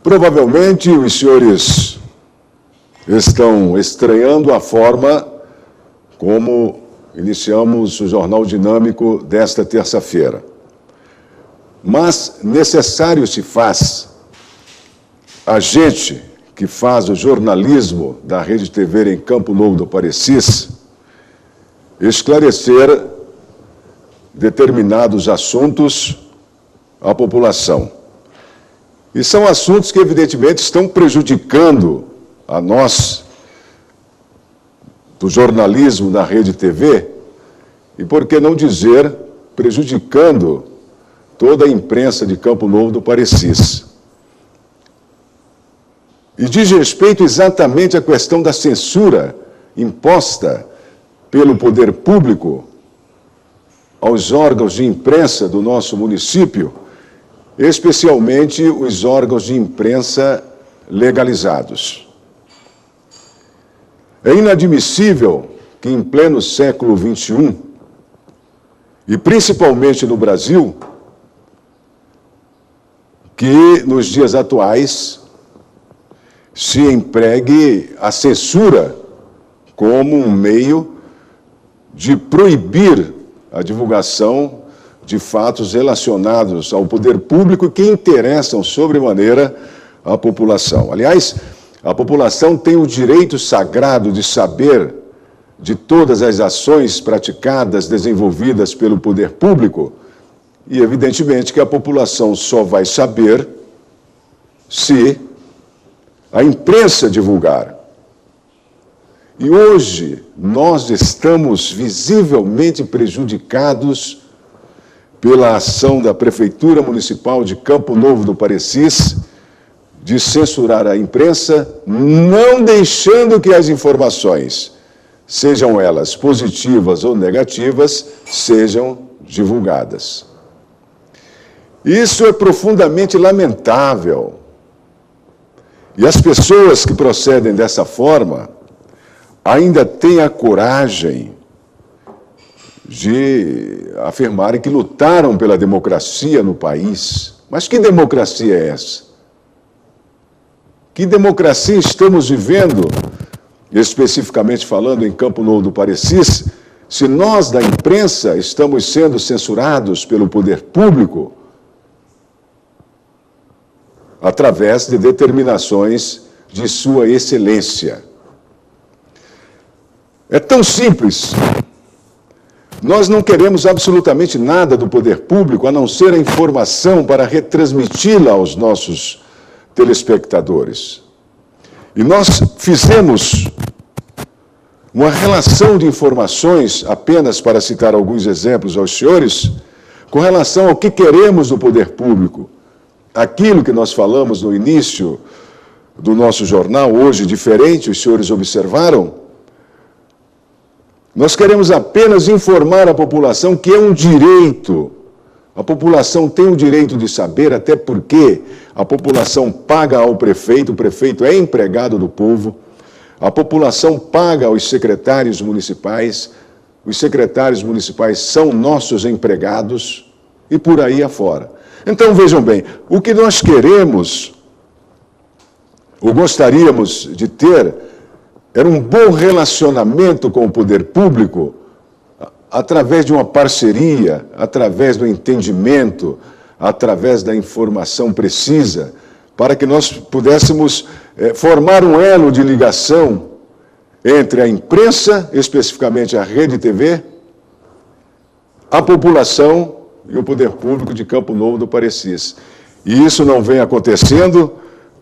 Provavelmente os senhores estão estranhando a forma como iniciamos o Jornal Dinâmico desta terça-feira. Mas necessário se faz a gente que faz o jornalismo da Rede TV em Campo Novo do Parecis esclarecer determinados assuntos à população. E são assuntos que, evidentemente, estão prejudicando a nós, do jornalismo da Rede TV, e, por que não dizer, prejudicando toda a imprensa de Campo Novo do Parecis. E diz respeito exatamente à questão da censura imposta pelo poder público aos órgãos de imprensa do nosso município, especialmente os órgãos de imprensa legalizados. É inadmissível que, em pleno século XXI, e principalmente no Brasil, que nos dias atuais se empregue a censura como um meio de proibir a divulgação de fatos relacionados ao poder público que interessam sobremaneira à população. Aliás, a população tem o direito sagrado de saber de todas as ações praticadas, desenvolvidas pelo poder público, e evidentemente que a população só vai saber se a imprensa divulgar. E hoje nós estamos visivelmente prejudicados pela ação da Prefeitura Municipal de Campo Novo do Parecis de censurar a imprensa, não deixando que as informações, sejam elas positivas ou negativas, sejam divulgadas. Isso é profundamente lamentável. E as pessoas que procedem dessa forma ainda têm a coragem de afirmarem que lutaram pela democracia no país. Mas que democracia é essa? Que democracia estamos vivendo, especificamente falando em Campo Novo do Parecis, se nós da imprensa estamos sendo censurados pelo poder público através de determinações de sua excelência? É tão simples. Nós não queremos absolutamente nada do poder público, a não ser a informação para retransmiti-la aos nossos telespectadores. E nós fizemos uma relação de informações, apenas para citar alguns exemplos aos senhores, com relação ao que queremos do poder público. Aquilo que nós falamos no início do nosso jornal, hoje diferente, os senhores observaram. Nós queremos apenas informar a população que é um direito. A população tem o direito de saber, até porque a população paga ao prefeito, o prefeito é empregado do povo, a população paga aos secretários municipais, os secretários municipais são nossos empregados e por aí afora. Então, vejam bem, o que nós queremos, ou gostaríamos de ter, era um bom relacionamento com o poder público, através de uma parceria, através do entendimento, através da informação precisa, para que nós pudéssemos formar um elo de ligação entre a imprensa, especificamente a Rede TV, a população e o poder público de Campo Novo do Parecis. E isso não vem acontecendo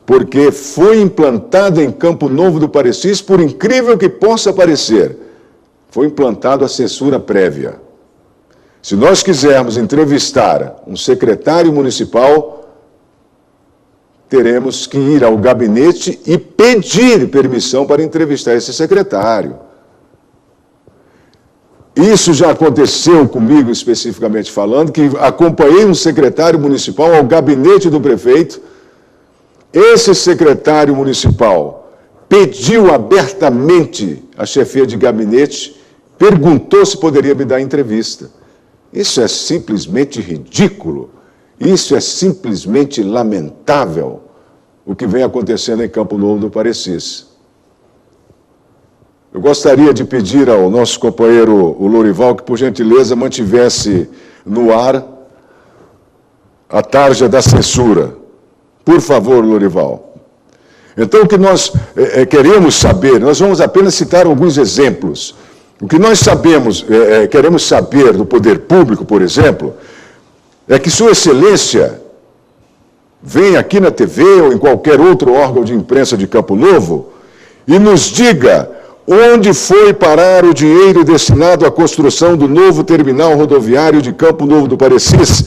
porque foi implantado em Campo Novo do Parecis, por incrível que possa parecer, foi implantado a censura prévia. Se nós quisermos entrevistar um secretário municipal, teremos que ir ao gabinete e pedir permissão para entrevistar esse secretário. Isso já aconteceu comigo, especificamente falando, que acompanhei um secretário municipal ao gabinete do prefeito. Esse secretário municipal pediu abertamente à chefia de gabinete, perguntou se poderia me dar entrevista. Isso é simplesmente ridículo, isso é simplesmente lamentável. o que vem acontecendo em Campo Novo do Parecis. Eu gostaria de pedir ao nosso companheiro, o Lourival, que, por gentileza, mantivesse no ar a tarja da censura. Por favor, Lourival. Então, o que nós queremos saber, nós vamos apenas citar alguns exemplos. O que nós queremos saber do poder público, por exemplo, é que Sua Excelência vem aqui na TV ou em qualquer outro órgão de imprensa de Campo Novo e nos diga onde foi parar o dinheiro destinado à construção do novo terminal rodoviário de Campo Novo do Parecis,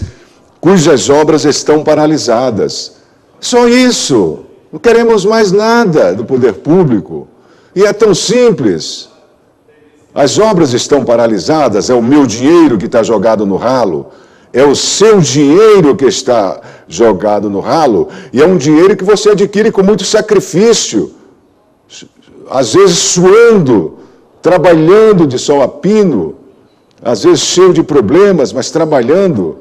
cujas obras estão paralisadas. Só isso. Não queremos mais nada do poder público. E é tão simples. As obras estão paralisadas, é o meu dinheiro que está jogado no ralo, é o seu dinheiro que está jogado no ralo, e é um dinheiro que você adquire com muito sacrifício, às vezes suando, trabalhando de sol a pino, às vezes cheio de problemas, mas trabalhando,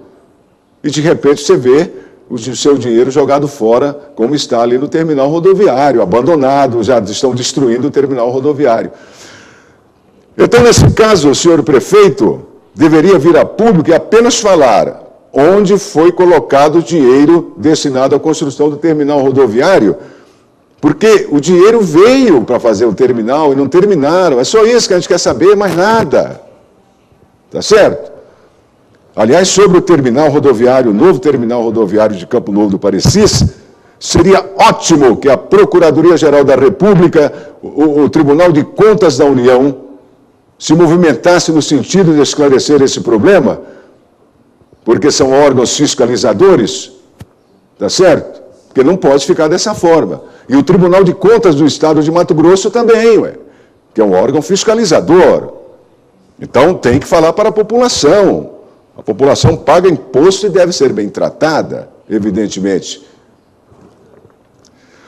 e de repente você vê o seu dinheiro jogado fora, como está ali no terminal rodoviário, abandonado, já estão destruindo o terminal rodoviário. Então, nesse caso, o senhor prefeito deveria vir a público e apenas falar onde foi colocado o dinheiro destinado à construção do terminal rodoviário, porque o dinheiro veio para fazer o terminal e não terminaram. É só isso que a gente quer saber, mais nada. Tá certo? Aliás, sobre o terminal rodoviário, o novo terminal rodoviário de Campo Novo do Parecis, seria ótimo que a Procuradoria-Geral da República, o Tribunal de Contas da União, se movimentasse no sentido de esclarecer esse problema, porque são órgãos fiscalizadores, tá certo? Porque não pode ficar dessa forma. E o Tribunal de Contas do Estado de Mato Grosso também, que é um órgão fiscalizador. Então tem que falar para a população. A população paga imposto e deve ser bem tratada, evidentemente.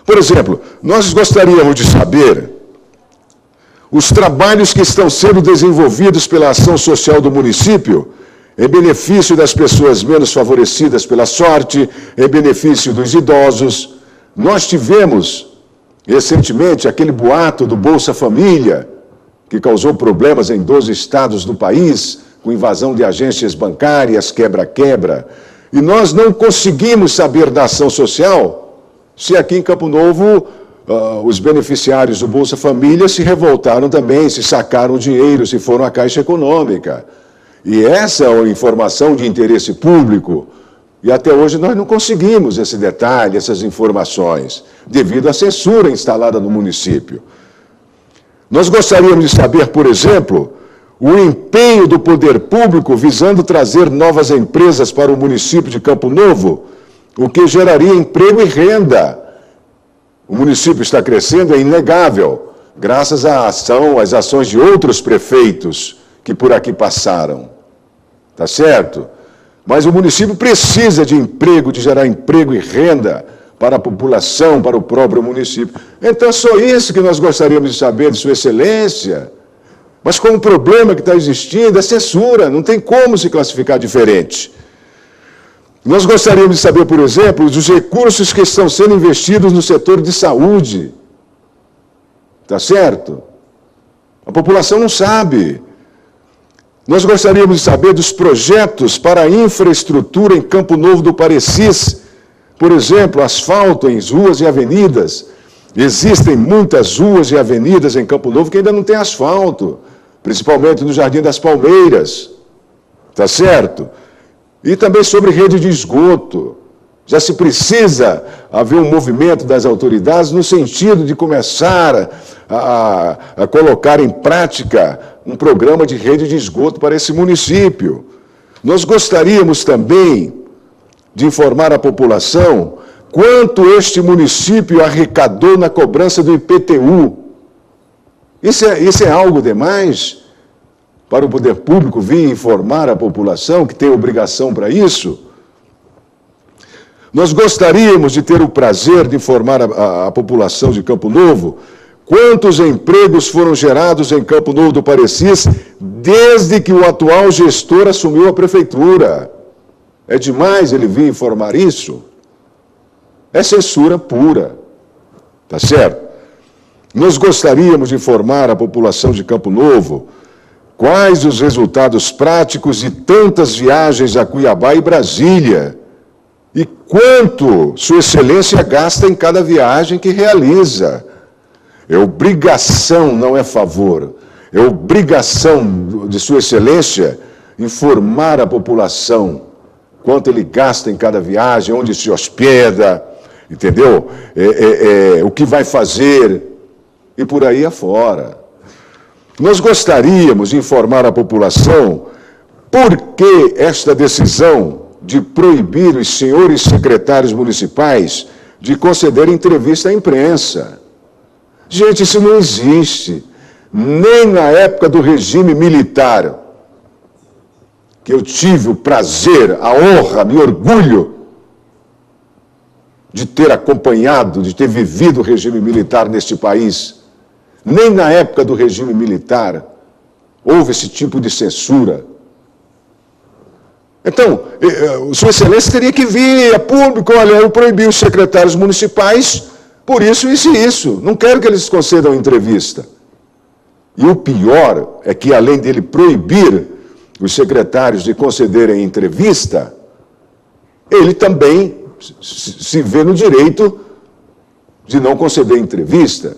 Por exemplo, nós gostaríamos de saber os trabalhos que estão sendo desenvolvidos pela ação social do município em benefício das pessoas menos favorecidas pela sorte, em benefício dos idosos. Nós tivemos, recentemente, aquele boato do Bolsa Família, que causou problemas em 12 estados do país, com invasão de agências bancárias, quebra-quebra. E nós não conseguimos saber da ação social se aqui em Campo Novo os beneficiários do Bolsa Família se revoltaram também, se sacaram dinheiro, se foram à Caixa Econômica. E essa é uma informação de interesse público. E até hoje nós não conseguimos esse detalhe, essas informações, devido à censura instalada no município. Nós gostaríamos de saber, por exemplo, o empenho do poder público visando trazer novas empresas para o município de Campo Novo, o que geraria emprego e renda. O município está crescendo, é inegável, graças às ações de outros prefeitos que por aqui passaram. Tá certo? Mas o município precisa de emprego, de gerar emprego e renda para a população, para o próprio município. Então é só isso que nós gostaríamos de saber de Sua Excelência. Mas com o problema que está existindo, é censura, não tem como se classificar diferente. Nós gostaríamos de saber, por exemplo, dos recursos que estão sendo investidos no setor de saúde. Tá certo? A população não sabe. Nós gostaríamos de saber dos projetos para a infraestrutura em Campo Novo do Parecis. Por exemplo, asfalto em ruas e avenidas. Existem muitas ruas e avenidas em Campo Novo que ainda não tem asfalto, principalmente no Jardim das Palmeiras. Tá certo? E também sobre rede de esgoto. Já se precisa haver um movimento das autoridades no sentido de começar a colocar em prática um programa de rede de esgoto para esse município. Nós gostaríamos também de informar a população quanto este município arrecadou na cobrança do IPTU. Isso é algo demais para o poder público vir informar a população, que tem obrigação para isso? Nós gostaríamos de ter o prazer de informar a população de Campo Novo quantos empregos foram gerados em Campo Novo do Parecis desde que o atual gestor assumiu a prefeitura. É demais ele vir informar isso? É censura pura, tá certo? Nós gostaríamos de informar a população de Campo Novo quais os resultados práticos de tantas viagens a Cuiabá e Brasília e quanto Sua Excelência gasta em cada viagem que realiza. É obrigação, não é favor. É obrigação de Sua Excelência informar a população quanto ele gasta em cada viagem, onde se hospeda, entendeu? O que vai fazer e por aí afora. Nós gostaríamos de informar a população por que esta decisão de proibir os senhores secretários municipais de conceder entrevista à imprensa. Gente, isso não existe. Nem na época do regime militar, que eu tive o prazer, a honra, me orgulho de ter acompanhado, de ter vivido o regime militar neste país. Nem na época do regime militar houve esse tipo de censura. Então, Sua Excelência teria que vir a público, olha, eu proibi os secretários municipais por isso, isso e isso. Não quero que eles concedam entrevista. E o pior é que, além dele proibir os secretários de concederem entrevista, ele também se vê no direito de não conceder entrevista.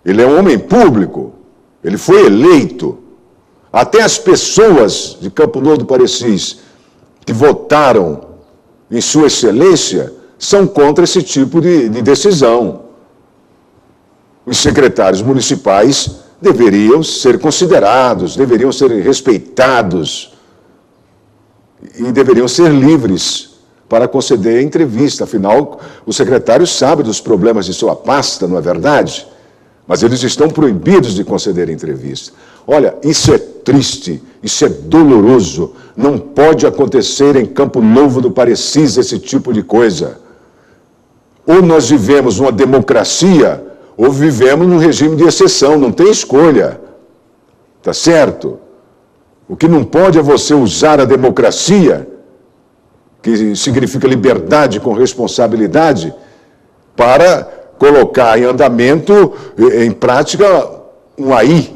Ele é um homem público, ele foi eleito. Até as pessoas de Campo Novo do Parecis que votaram em Sua Excelência são contra esse tipo de decisão. Os secretários municipais deveriam ser considerados, deveriam ser respeitados e deveriam ser livres para conceder entrevista. Afinal, o secretário sabe dos problemas de sua pasta, não é verdade? Mas eles estão proibidos de conceder entrevista. Olha, isso é triste, isso é doloroso. Não pode acontecer em Campo Novo do Parecis esse tipo de coisa. Ou nós vivemos uma democracia, ou vivemos num regime de exceção, não tem escolha. Tá certo? O que não pode é você usar a democracia, que significa liberdade com responsabilidade, para colocar em andamento, em prática, um AI,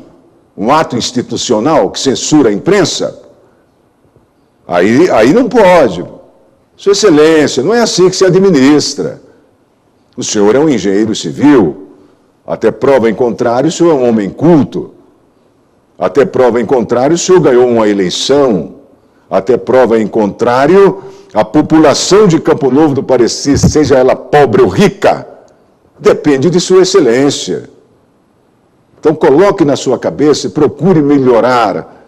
um ato institucional que censura a imprensa. Aí não pode. Sua Excelência, não é assim que se administra. O senhor é um engenheiro civil. Até prova em contrário, o senhor é um homem culto. Até prova em contrário, o senhor ganhou uma eleição. Até prova em contrário, a população de Campo Novo do Parecis, seja ela pobre ou rica, depende de Sua Excelência. Então, coloque na sua cabeça e procure melhorar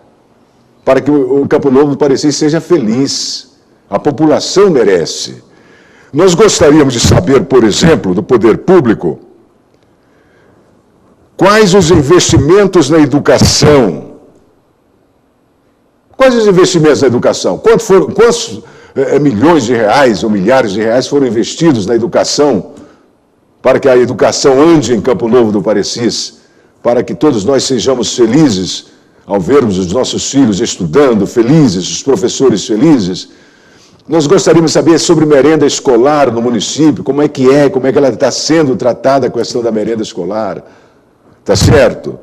para que o Campo Novo do Parecis seja feliz. A população merece. Nós gostaríamos de saber, por exemplo, do poder público, quais os investimentos na educação. Quais os investimentos na educação? Quantos milhões de reais ou milhares de reais foram investidos na educação para que a educação ande em Campo Novo do Parecis, para que todos nós sejamos felizes ao vermos os nossos filhos estudando, felizes, os professores felizes? Nós gostaríamos de saber sobre merenda escolar no município, como é que ela está sendo tratada a questão da merenda escolar. Tá certo?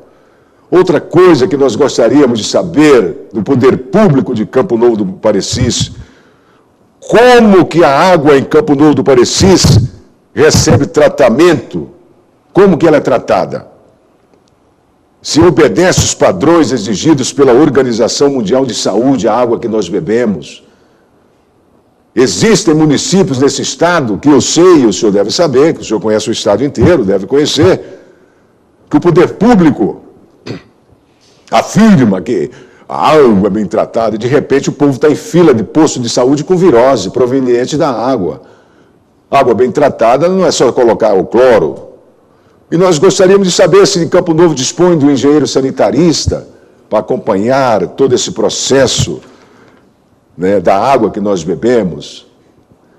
Outra coisa que nós gostaríamos de saber do poder público de Campo Novo do Parecis, como que a água em Campo Novo do Parecis recebe tratamento, como que ela é tratada? Se obedece os padrões exigidos pela Organização Mundial de Saúde, a água que nós bebemos. Existem municípios nesse estado, que eu sei, o senhor deve saber, que o senhor conhece o estado inteiro, deve conhecer, que o poder público afirma que a água é bem tratada, e de repente o povo está em fila de posto de saúde com virose proveniente da água. Água bem tratada não é só colocar o cloro. E nós gostaríamos de saber se Campo Novo dispõe de um engenheiro sanitarista para acompanhar todo esse processo, né, da água que nós bebemos.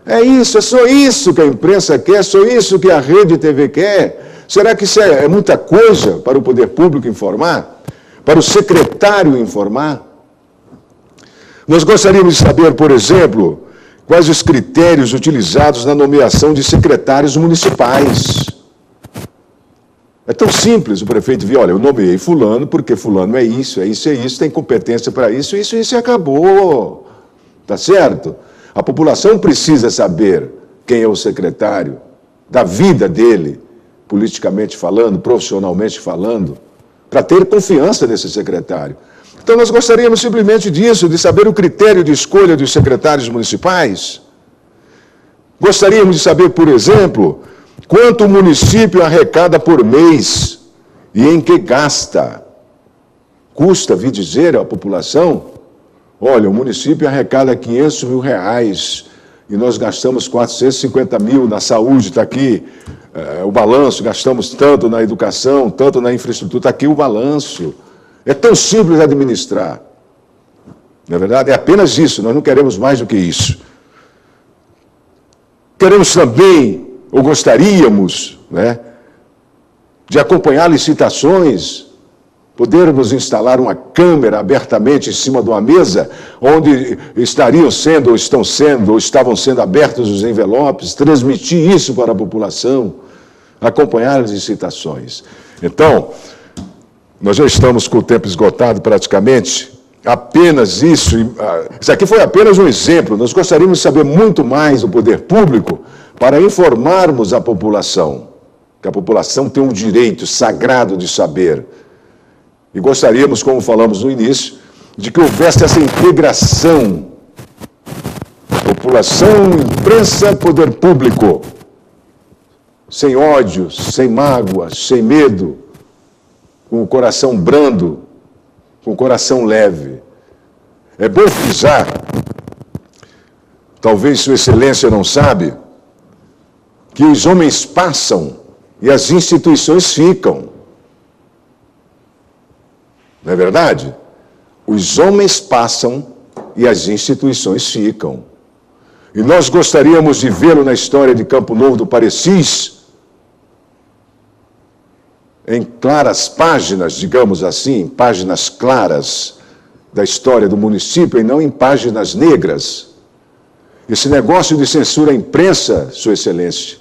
É só isso que a imprensa quer, é só isso que a Rede TV quer. Será que isso é muita coisa para o poder público informar? Para o secretário informar? Nós gostaríamos de saber, por exemplo, Quais os critérios utilizados na nomeação de secretários municipais? É tão simples o prefeito vir, olha, eu nomeei fulano porque fulano é isso, tem competência para isso e acabou. Tá certo? A população precisa saber quem é o secretário, da vida dele, politicamente falando, profissionalmente falando, para ter confiança nesse secretário. Então nós gostaríamos simplesmente disso, de saber o critério de escolha dos secretários municipais. Gostaríamos de saber, por exemplo, quanto o município arrecada por mês e em que gasta. Custa, vi dizer à população, olha, o município arrecada R$500 mil e nós gastamos 450 mil na saúde, está aqui o balanço, gastamos tanto na educação, tanto na infraestrutura, está aqui o balanço. É tão simples administrar. Não é verdade? É apenas isso, nós não queremos mais do que isso. Queremos também, ou gostaríamos, né, de acompanhar licitações, podermos instalar uma câmera abertamente em cima de uma mesa, onde estariam sendo, ou estão sendo, ou estavam sendo abertos os envelopes, transmitir isso para a população, acompanhar as licitações. Então, nós já estamos com o tempo esgotado praticamente, apenas isso aqui foi apenas um exemplo, nós gostaríamos de saber muito mais do poder público para informarmos a população, que a população tem um direito sagrado de saber. E gostaríamos, como falamos no início, de que houvesse essa integração, população, imprensa, poder público, sem ódio, sem mágoa, sem medo, com o coração brando, com o coração leve. É bom frisar, talvez Sua Excelência não sabe, que os homens passam e as instituições ficam. Não é verdade? Os homens passam e as instituições ficam. E nós gostaríamos de vê-lo na história de Campo Novo do Parecis, em claras páginas, digamos assim, páginas claras da história do município e não em páginas negras. Esse negócio de censura à imprensa, Sua Excelência,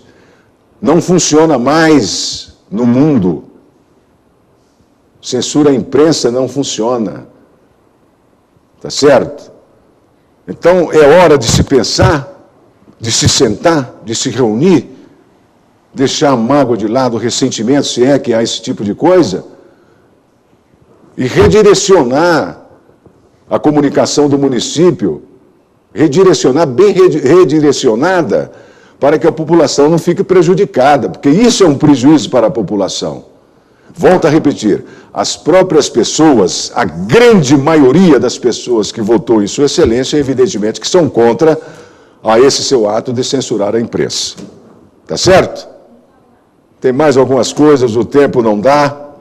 não funciona mais no mundo. Censura à imprensa não funciona. Tá certo? Então é hora de se pensar, de se sentar, de se reunir, deixar a mágoa de lado, o ressentimento, se é que há esse tipo de coisa, e redirecionar a comunicação do município, redirecionar, bem redirecionada, para que a população não fique prejudicada, porque isso é um prejuízo para a população. Volto a repetir, as próprias pessoas, a grande maioria das pessoas que votou em Sua Excelência, evidentemente que são contra a esse seu ato de censurar a imprensa. Tá certo? Tem mais algumas coisas, o tempo não dá,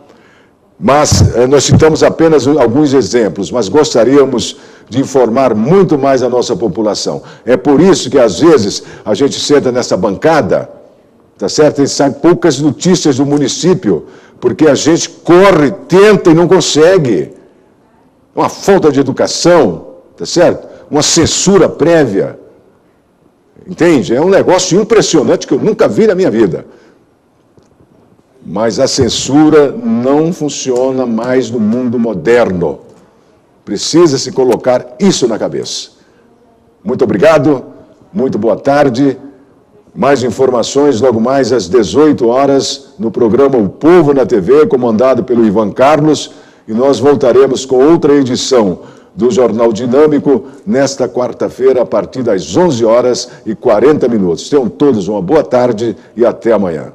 mas nós citamos apenas alguns exemplos, mas gostaríamos de informar muito mais a nossa população. É por isso que, às vezes, a gente senta nessa bancada, tá certo? E sai poucas notícias do município, porque a gente corre, tenta e não consegue. Uma falta de educação, tá certo? Uma censura prévia. Entende? É um negócio impressionante que eu nunca vi na minha vida. Mas a censura não funciona mais no mundo moderno. Precisa se colocar isso na cabeça. Muito obrigado, muito boa tarde. Mais informações logo mais às 18 horas no programa O Povo na TV, comandado pelo Ivan Carlos, e nós voltaremos com outra edição do Jornal Dinâmico nesta quarta-feira a partir das 11h40. Tenham todos uma boa tarde e até amanhã.